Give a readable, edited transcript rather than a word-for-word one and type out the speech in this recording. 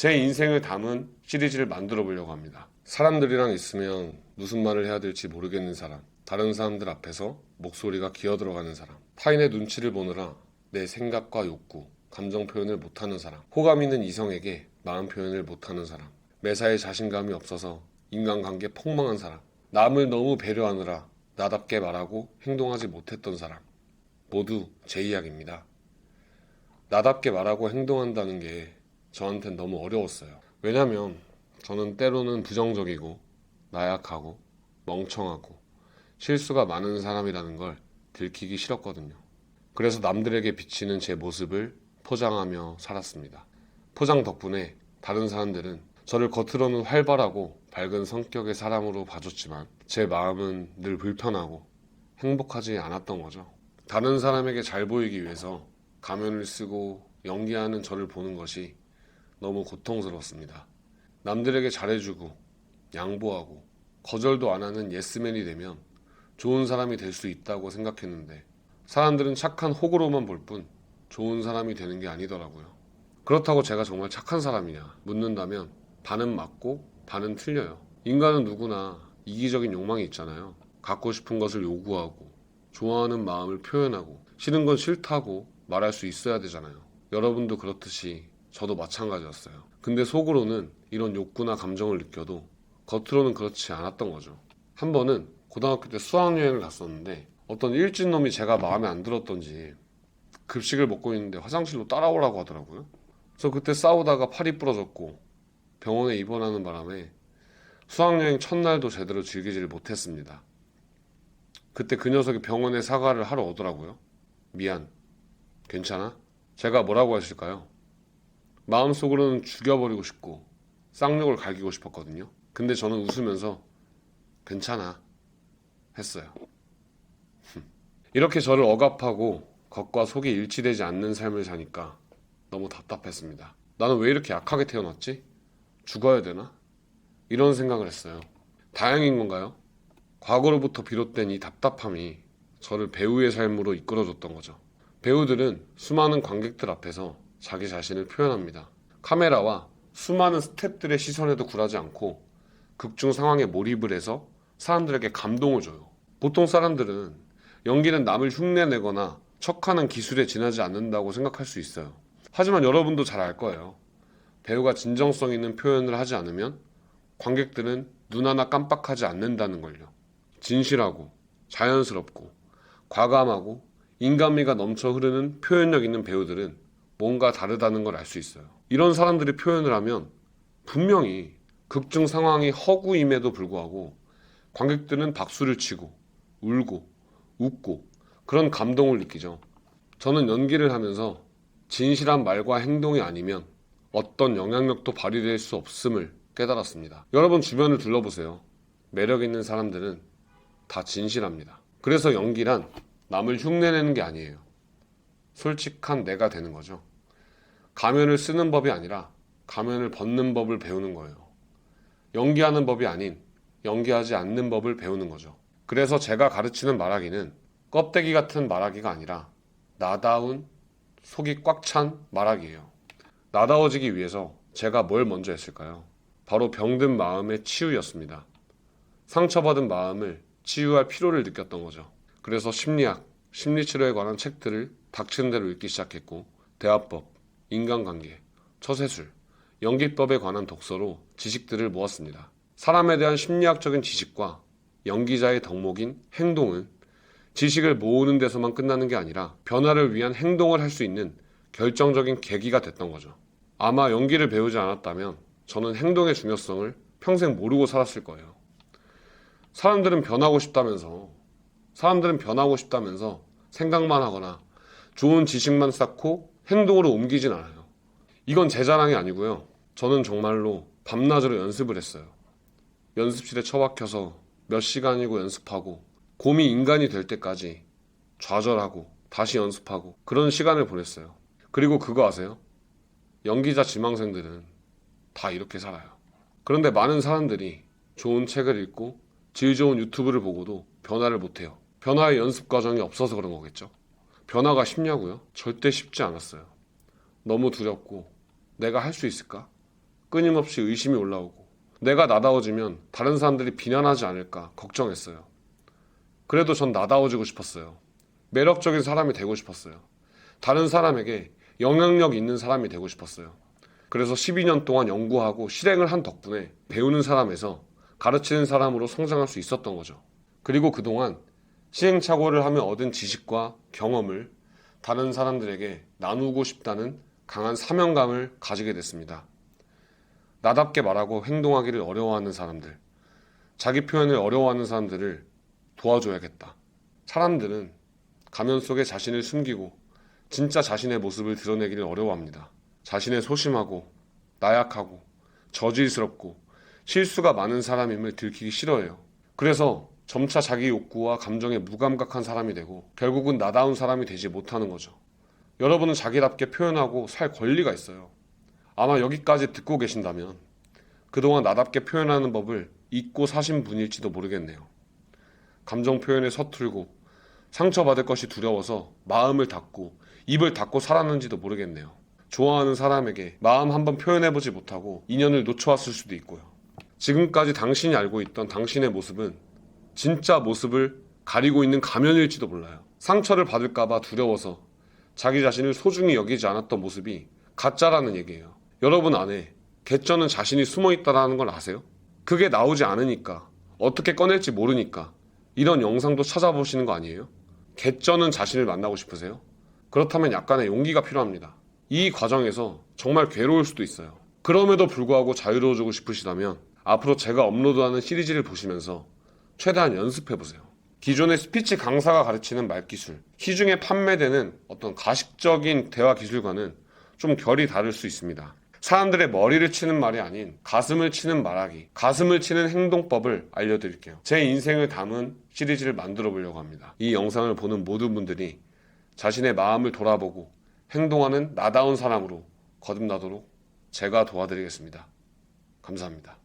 제 인생을 담은 시리즈를 만들어 보려고 합니다. 사람들이랑 있으면 무슨 말을 해야 될지 모르겠는 사람, 다른 사람들 앞에서 목소리가 기어 들어가는 사람, 타인의 눈치를 보느라 내 생각과 욕구, 감정 표현을 못하는 사람, 호감 있는 이성에게 마음 표현을 못하는 사람, 매사에 자신감이 없어서 인간관계 폭망한 사람, 남을 너무 배려하느라 나답게 말하고 행동하지 못했던 사람, 모두 제 이야기입니다. 나답게 말하고 행동한다는 게 저한텐 너무 어려웠어요. 왜냐면 저는 때로는 부정적이고 나약하고 멍청하고 실수가 많은 사람이라는 걸 들키기 싫었거든요. 그래서 남들에게 비치는 제 모습을 포장하며 살았습니다. 포장 덕분에 다른 사람들은 저를 겉으로는 활발하고 밝은 성격의 사람으로 봐줬지만 제 마음은 늘 불편하고 행복하지 않았던 거죠. 다른 사람에게 잘 보이기 위해서 가면을 쓰고 연기하는 저를 보는 것이 너무 고통스럽습니다. 남들에게 잘해주고 양보하고 거절도 안 하는 예스맨이 되면 좋은 사람이 될 수 있다고 생각했는데 사람들은 착한 호구로만 볼 뿐 좋은 사람이 되는 게 아니더라고요. 그렇다고 제가 정말 착한 사람이냐 묻는다면 반은 맞고 반은 틀려요. 인간은 누구나 이기적인 욕망이 있잖아요. 갖고 싶은 것을 요구하고 좋아하는 마음을 표현하고 싫은 건 싫다고 말할 수 있어야 되잖아요. 여러분도 그렇듯이 저도 마찬가지였어요. 근데 속으로는 이런 욕구나 감정을 느껴도 겉으로는 그렇지 않았던 거죠. 한 번은 고등학교 때 수학여행을 갔었는데 어떤 일진놈이 제가 마음에 안 들었던지 급식을 먹고 있는데 화장실로 따라오라고 하더라고요. 그래서 그때 싸우다가 팔이 부러졌고 병원에 입원하는 바람에 수학여행 첫날도 제대로 즐기지를 못했습니다. 그때 그 녀석이 병원에 사과를 하러 오더라고요. 미안, 괜찮아? 제가 뭐라고 했을까요? 마음속으로는 죽여버리고 싶고 쌍욕을 갈기고 싶었거든요. 근데 저는 웃으면서 괜찮아 했어요. 이렇게 저를 억압하고 겉과 속이 일치되지 않는 삶을 사니까 너무 답답했습니다. 나는 왜 이렇게 약하게 태어났지? 죽어야 되나? 이런 생각을 했어요. 다행인 건가요? 과거로부터 비롯된 이 답답함이 저를 배우의 삶으로 이끌어줬던 거죠. 배우들은 수많은 관객들 앞에서 자기 자신을 표현합니다. 카메라와 수많은 스태프들의 시선에도 굴하지 않고 극중 상황에 몰입을 해서 사람들에게 감동을 줘요. 보통 사람들은 연기는 남을 흉내내거나 척하는 기술에 지나지 않는다고 생각할 수 있어요. 하지만 여러분도 잘 알 거예요. 배우가 진정성 있는 표현을 하지 않으면 관객들은 눈 하나 깜빡하지 않는다는 걸요. 진실하고 자연스럽고 과감하고 인간미가 넘쳐 흐르는 표현력 있는 배우들은 뭔가 다르다는 걸 알 수 있어요. 이런 사람들이 표현을 하면 분명히 극중 상황이 허구임에도 불구하고 관객들은 박수를 치고 울고 웃고 그런 감동을 느끼죠. 저는 연기를 하면서 진실한 말과 행동이 아니면 어떤 영향력도 발휘될 수 없음을 깨달았습니다. 여러분 주변을 둘러보세요. 매력 있는 사람들은 다 진실합니다. 그래서 연기란 남을 흉내내는 게 아니에요. 솔직한 내가 되는 거죠. 가면을 쓰는 법이 아니라 가면을 벗는 법을 배우는 거예요. 연기하는 법이 아닌 연기하지 않는 법을 배우는 거죠. 그래서 제가 가르치는 말하기는 껍데기 같은 말하기가 아니라 나다운 속이 꽉 찬 말하기예요. 나다워지기 위해서 제가 뭘 먼저 했을까요? 바로 병든 마음의 치유였습니다. 상처받은 마음을 치유할 필요를 느꼈던 거죠. 그래서 심리학, 심리치료에 관한 책들을 닥치는 대로 읽기 시작했고 대화법, 인간관계, 처세술, 연기법에 관한 독서로 지식들을 모았습니다. 사람에 대한 심리학적인 지식과 연기자의 덕목인 행동은 지식을 모으는 데서만 끝나는 게 아니라 변화를 위한 행동을 할 수 있는 결정적인 계기가 됐던 거죠. 아마 연기를 배우지 않았다면 저는 행동의 중요성을 평생 모르고 살았을 거예요. 사람들은 변하고 싶다면서 생각만 하거나 좋은 지식만 쌓고 행동으로 옮기진 않아요. 이건 제 자랑이 아니고요. 저는 정말로 밤낮으로 연습을 했어요. 연습실에 처박혀서 몇 시간이고 연습하고 곰이 인간이 될 때까지 좌절하고 다시 연습하고 그런 시간을 보냈어요. 그리고 그거 아세요? 연기자 지망생들은 다 이렇게 살아요. 그런데 많은 사람들이 좋은 책을 읽고 질 좋은 유튜브를 보고도 변화를 못해요. 변화의 연습 과정이 없어서 그런 거겠죠. 변화가 쉽냐고요? 절대 쉽지 않았어요. 너무 두렵고 내가 할 수 있을까? 끊임없이 의심이 올라오고 내가 나다워지면 다른 사람들이 비난하지 않을까 걱정했어요. 그래도 전 나다워지고 싶었어요. 매력적인 사람이 되고 싶었어요. 다른 사람에게 영향력 있는 사람이 되고 싶었어요. 그래서 12년 동안 연구하고 실행을 한 덕분에 배우는 사람에서 가르치는 사람으로 성장할 수 있었던 거죠. 그리고 그동안 시행착오를 하며 얻은 지식과 경험을 다른 사람들에게 나누고 싶다는 강한 사명감을 가지게 됐습니다. 나답게 말하고 행동하기를 어려워하는 사람들, 자기 표현을 어려워하는 사람들을 도와줘야겠다. 사람들은 가면 속에 자신을 숨기고 진짜 자신의 모습을 드러내기를 어려워합니다. 자신의 소심하고 나약하고 저질스럽고 실수가 많은 사람임을 들키기 싫어해요. 그래서 점차 자기 욕구와 감정에 무감각한 사람이 되고 결국은 나다운 사람이 되지 못하는 거죠. 여러분은 자기답게 표현하고 살 권리가 있어요. 아마 여기까지 듣고 계신다면 그동안 나답게 표현하는 법을 잊고 사신 분일지도 모르겠네요. 감정 표현에 서툴고 상처받을 것이 두려워서 마음을 닫고 입을 닫고 살았는지도 모르겠네요. 좋아하는 사람에게 마음 한번 표현해보지 못하고 인연을 놓쳐왔을 수도 있고요. 지금까지 당신이 알고 있던 당신의 모습은 진짜 모습을 가리고 있는 가면일지도 몰라요. 상처를 받을까봐 두려워서 자기 자신을 소중히 여기지 않았던 모습이 가짜라는 얘기예요. 여러분 안에 개쩌는 자신이 숨어있다는 걸 아세요? 그게 나오지 않으니까, 어떻게 꺼낼지 모르니까 이런 영상도 찾아보시는 거 아니에요? 개쩌는 자신을 만나고 싶으세요? 그렇다면 약간의 용기가 필요합니다. 이 과정에서 정말 괴로울 수도 있어요. 그럼에도 불구하고 자유로워지고 싶으시다면 앞으로 제가 업로드하는 시리즈를 보시면서 최대한 연습해보세요. 기존의 스피치 강사가 가르치는 말기술, 시중에 판매되는 어떤 가식적인 대화 기술과는 좀 결이 다를 수 있습니다. 사람들의 머리를 치는 말이 아닌 가슴을 치는 말하기, 가슴을 치는 행동법을 알려드릴게요. 제 인생을 담은 시리즈를 만들어 보려고 합니다. 이 영상을 보는 모든 분들이 자신의 마음을 돌아보고 행동하는 나다운 사람으로 거듭나도록 제가 도와드리겠습니다. 감사합니다.